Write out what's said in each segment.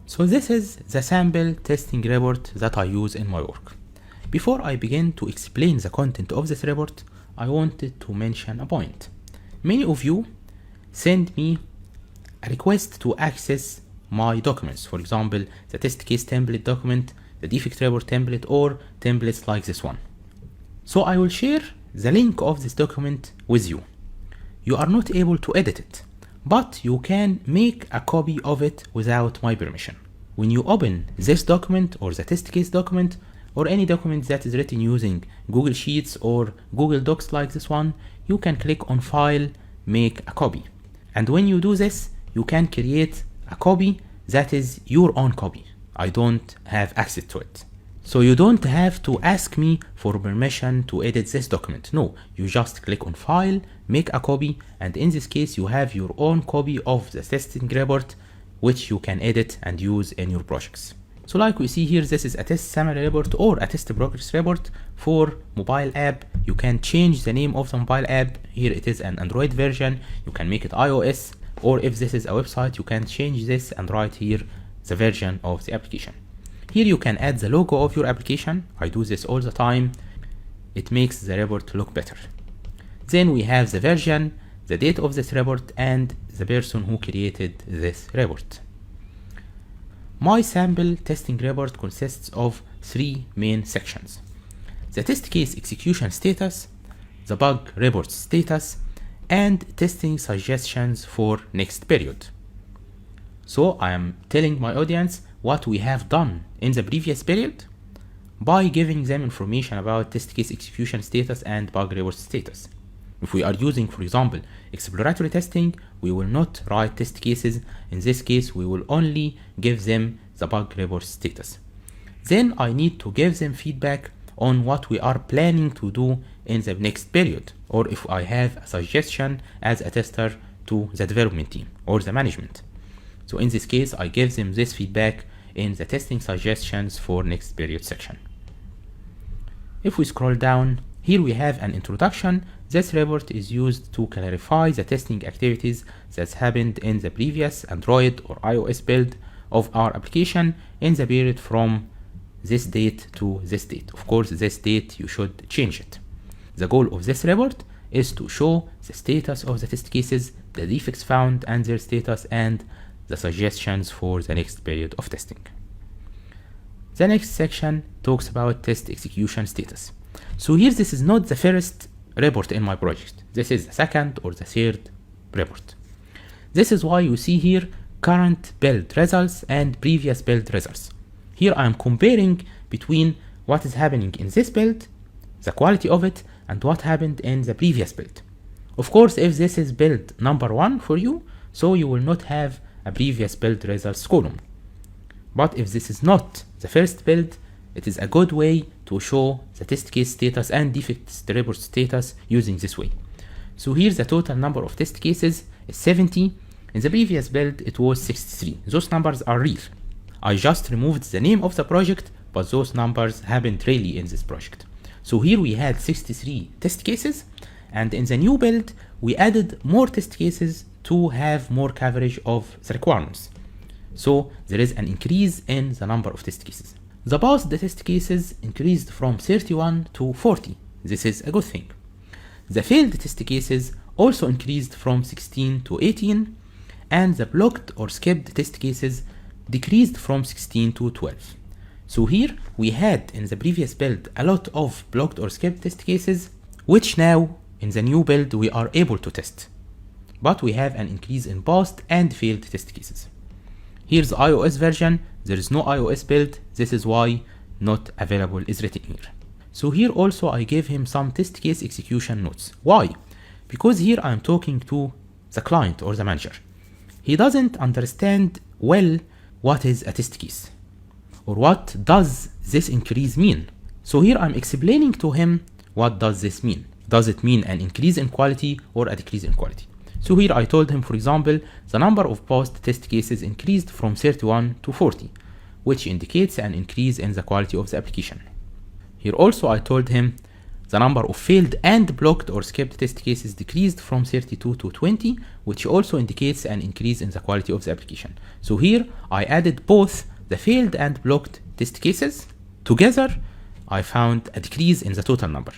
So this is the sample testing report that I use in my work. Before I begin to explain the content of this report, I wanted to mention a point. Many of you send me a request to access my documents, for example, the test case template document, the defect report template, or templates like this one. So I will share the link of this document with you. You are not able to edit it, but you can make a copy of it without my permission. When you open this document or the test case document or any document that is written using Google Sheets or Google Docs like this one, you can click on File, Make a Copy. And when you do this, you can create a copy that is your own copy. I don't have access to it. So you don't have to ask me for permission to edit this document. No, you just click on File, Make a Copy, and in this case you have your own copy of the testing report which you can edit and use in your projects. So like we see here, this is a test summary report or a test progress report for mobile app. You can change the name of the mobile app. Here it is an Android version. You can make it iOS, or if this is a website, you can change this and write here the version of the application. Here you can add the logo of your application. I do this all the time. It makes the report look better. Then we have the version, the date of this report, and the person who created this report. My sample testing report consists of three main sections: the test case execution status, the bug report status, and testing suggestions for next period. So I am telling my audience what we have done in the previous period by giving them information about test case execution status and bug report status. If we are using, for example, exploratory testing, we will not write test cases. In this case, we will only give them the bug report status. Then I need to give them feedback on what we are planning to do in the next period, or if I have a suggestion as a tester to the development team or the management. So in this case, I give them this feedback in the testing suggestions for next period section. If we scroll down, here we have an introduction. This report is used to clarify the testing activities that happened in the previous Android or iOS build of our application in the period from this date to this date. Of course, this date you should change it. The goal of this report is to show the status of the test cases, the defects found and their status, and the suggestions for the next period of testing. The next section talks about test execution status. So here, this is not the first report in my project. This is the second or the third report. This is why you see here current build results and previous build results. Here I am comparing between what is happening in this build, the quality of it, and what happened in the previous build. Of course, if this is build number 1 for you, so you will not have a previous build results column. But if this is not the first build, it is a good way to show the test case status and defect report status using this way. So here the total number of test cases is 70. In the previous build, it was 63. Those numbers are real. I just removed the name of the project, but those numbers happened really in this project. So here we had 63 test cases, and in the new build, we added more test cases to have more coverage of the requirements. So there is an increase in the number of test cases. The passed test cases increased from 31 to 40. This is a good thing. The failed test cases also increased from 16 to 18, and the blocked or skipped test cases decreased from 16 to 12. So here we had in the previous build a lot of blocked or skipped test cases, which now in the new build we are able to test. But we have an increase in passed and failed test cases. Here's the iOS version. There is no iOS build. This is why not available is written here. So here also I gave him some test case execution notes. Why? Because here I'm talking to the client or the manager. He doesn't understand well what is a test case or what does this increase mean. So here I'm explaining to him what does this mean. Does it mean an increase in quality or a decrease in quality? So here I told him, for example, the number of passed test cases increased from 31 to 40, which indicates an increase in the quality of the application. Here also I told him the number of failed and blocked or skipped test cases decreased from 32 to 20, which also indicates an increase in the quality of the application. So here I added both the failed and blocked test cases. Together, I found a decrease in the total number.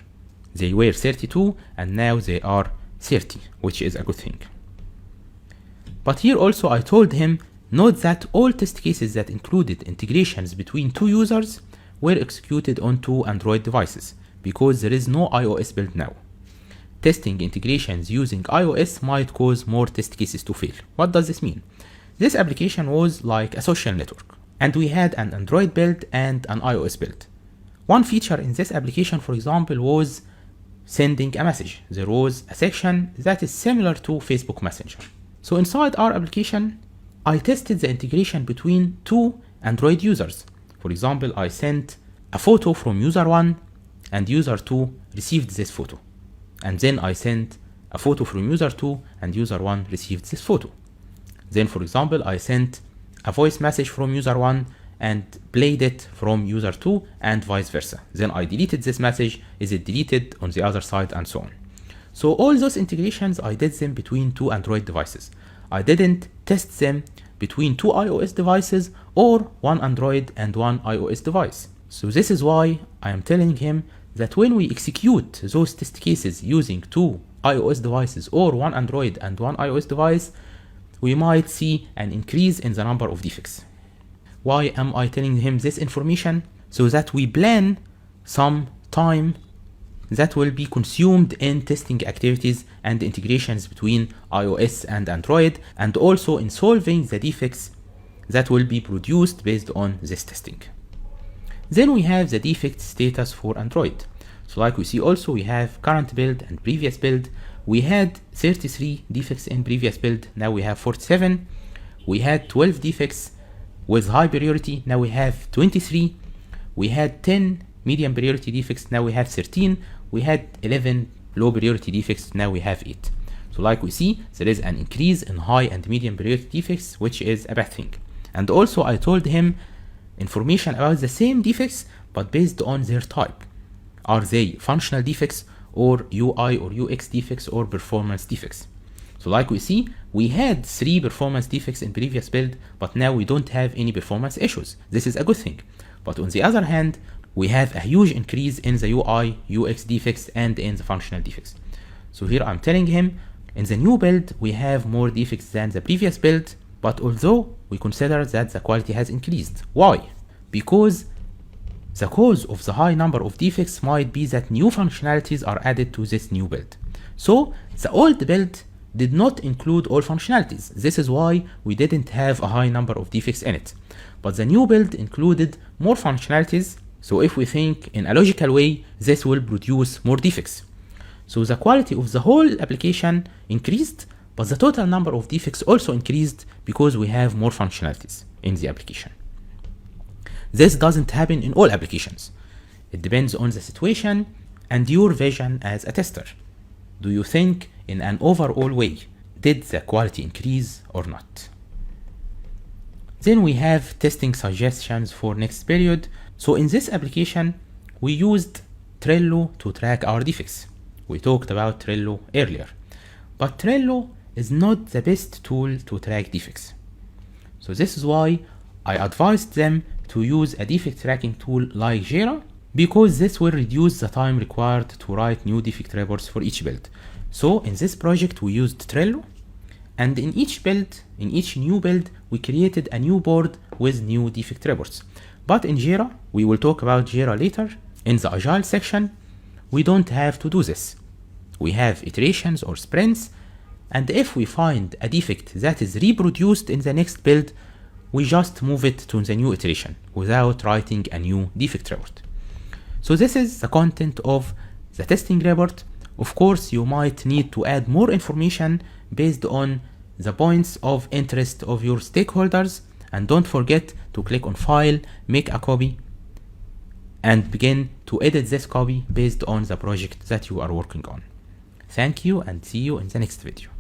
They were 32 and now they are 30, which is a good thing. But here also I told him, note that all test cases that included integrations between two users were executed on two Android devices, because there is no iOS build now. Testing integrations using iOS might cause more test cases to fail. What does this mean? This application was like a social network, and we had an Android build and an iOS build. One feature in this application, for example, was sending a message. There was a section that is similar to Facebook Messenger. So inside our application, I tested the integration between two Android users. For example, I sent a photo from user 1 and user 2 received this photo. And then I sent a photo from user 2 and user 1 received this photo. Then, for example, I sent a voice message from user 1 and played it from user 2 and vice versa. Then I deleted this message, is it deleted on the other side, and so on. So all those integrations, I did them between two Android devices. I didn't test them between two iOS devices or one Android and one iOS device. So this is why I am telling him that when we execute those test cases using two iOS devices or one Android and one iOS device, we might see an increase in the number of defects. Why am I telling him this information? So that we plan some time that will be consumed in testing activities and integrations between iOS and Android, and also in solving the defects that will be produced based on this testing. Then we have the defect status for Android. So like we see also, we have current build and previous build. We had 33 defects in previous build, now we have 47. We had 12 defects with high priority, now we have 23. We had 10 medium priority defects, now we have 13. We had 11 low priority defects, now we have 8. So like we see, there is an increase in high and medium priority defects, which is a bad thing. And also I told him information about the same defects, but based on their type. Are they functional defects or UI or UX defects or performance defects? So like we see, we had 3 performance defects in previous build, but now we don't have any performance issues. This is a good thing. But on the other hand, we have a huge increase in the UI, UX defects and in the functional defects. So here I'm telling him, in the new build, we have more defects than the previous build, but although we consider that the quality has increased. Why? Because the cause of the high number of defects might be that new functionalities are added to this new build. So the old build did not include all functionalities. This is why we didn't have a high number of defects in it. But the new build included more functionalities. So if we think in a logical way, this will produce more defects. So the quality of the whole application increased, but the total number of defects also increased because we have more functionalities in the application. This doesn't happen in all applications. It depends on the situation and your vision as a tester. Do you think in an overall way, did the quality increase or not? Then we have testing suggestions for next period. So in this application, we used Trello to track our defects. We talked about Trello earlier, but Trello is not the best tool to track defects. So this is why I advised them to use a defect tracking tool like Jira, because this will reduce the time required to write new defect reports for each build. So in this project, we used Trello, and in each build, in each new build, we created a new board with new defect reports. But in Jira, we will talk about Jira later, in the Agile section, we don't have to do this. We have iterations or sprints, and if we find a defect that is reproduced in the next build, we just move it to the new iteration without writing a new defect report. So this is the content of the testing report. Of course, you might need to add more information based on the points of interest of your stakeholders, and don't forget to click on File, make a copy, and begin to edit this copy based on the project that you are working on. Thank you and see you in the next video.